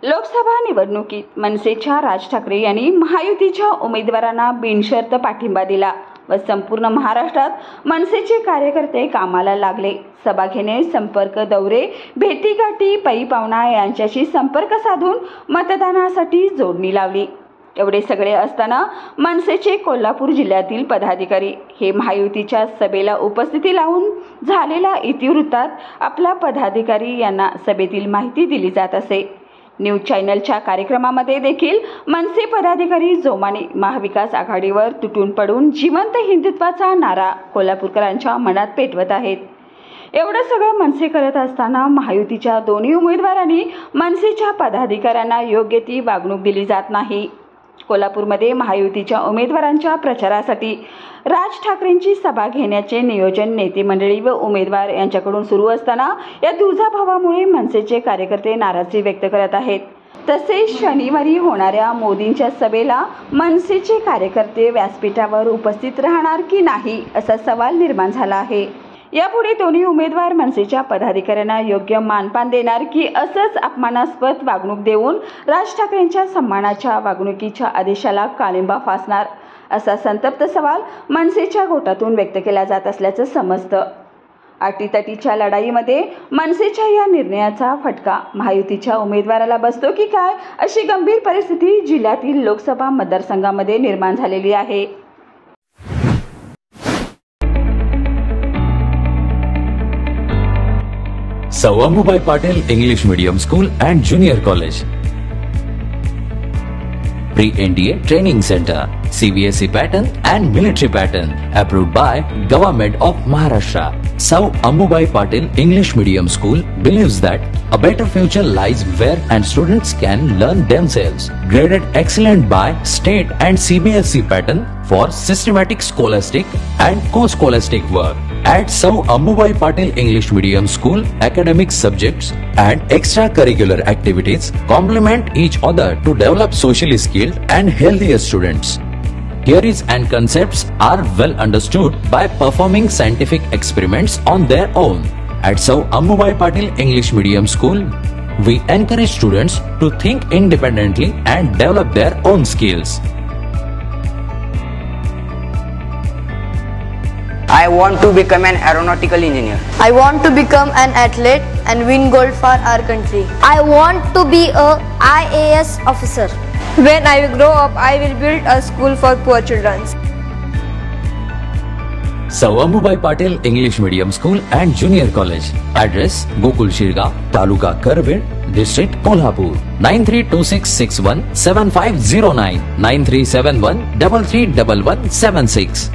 लोकसभा निवडणुकीत मनसेच्या राज ठाकरे यांनी महायुतीच्या उमेदवारांना बिनशर्त पाठिंबा दिला व संपूर्ण महाराष्ट्रात मनसेचे कार्यकर्ते कामाला लागले। सभा घेणे, संपर्क दौरे, भेटीगाठी, पै पावणा यांच्याशी संपर्क साधून मतदानासाठी जोडणी लावली। एवढे सगळे असताना मनसेचे कोल्हापूर जिल्ह्यातील पदाधिकारी हे महायुतीच्या सभेला उपस्थिती लावून झालेल्या इतिवृत्तात आपला पदाधिकारी यांना सभेतील माहिती दिली जात असे। न्यूज चॅनलच्या कार्यक्रमामध्ये देखील मनसे पदाधिकारी जोमाने महाविकास आघाडीवर तुटून पडून जिवंत हिंदुत्वाचा नारा कोल्हापूरकरांच्या मनात पेटवत आहेत। एवढं सगळं मनसे करत असताना महायुतीच्या दोन्ही उमेदवारांनी मनसेच्या पदाधिकाऱ्यांना योग्य ती वागणूक दिली जात नाही। कोल्हापूरमध्ये महायुतीच्या उमेदवारांच्या प्रचारासाठी राज ठाकरेंची सभा घेण्याचे नियोजन नेते मंडळी व उमेदवार यांच्याकडून सुरू असताना या दुजाभावामुळे मनसेचे कार्यकर्ते नाराजी व्यक्त करत आहेत। तसेच शनिवारी होणाऱ्या मोदींच्या सभेला मनसेचे कार्यकर्ते व्यासपीठावर उपस्थित राहणार की नाही असा सवाल निर्माण झाला आहे। यापुढे दोन्ही उमेदवार मनसेच्या पदाधिकाऱ्यांना योग्य मानपान देणार की असंच अपमानास्पद वागणूक देऊन राज ठाकरेंच्या सन्मानाच्या वागणुकीच्या आदेशाला काळिंबा फासणार असा संतप्त सवाल मनसेच्या गोटातून व्यक्त केला जात असल्याचं समजतं। अटीतटीच्या लढाईमध्ये मनसेच्या या निर्णयाचा फटका महायुतीच्या उमेदवाराला बसतो की काय अशी गंभीर परिस्थिती जिल्ह्यातील लोकसभा मतदारसंघामध्ये निर्माण झालेली आहे। Sir Ammubai Patil English Medium School and Junior College. Pre-NDA Training Center, CBSE pattern and military pattern, approved by Government of Maharashtra. Sir Ammubai Patil English Medium School believes that a better future lies where and students can learn themselves. Graded excellent by state and CBSE pattern for systematic scholastic and co-scholastic work. At Sir Ammubai Patil English Medium School, academic subjects and extracurricular activities complement each other to develop socially skilled and healthier students. Theories and concepts are well understood by performing scientific experiments on their own. At Sir Ammubai Patil English Medium School, we encourage students to think independently and develop their own skills. I want to become an aeronautical engineer. I want to become an athlete and win gold for our country. I want to be a IAS officer. When I grow up, I will build a school for poor children. Sir Ammubai Patil English Medium School and Junior College. Address: Gokul Shirga, Taluka Karved, District Kolhapur. 9326617509 9371331176.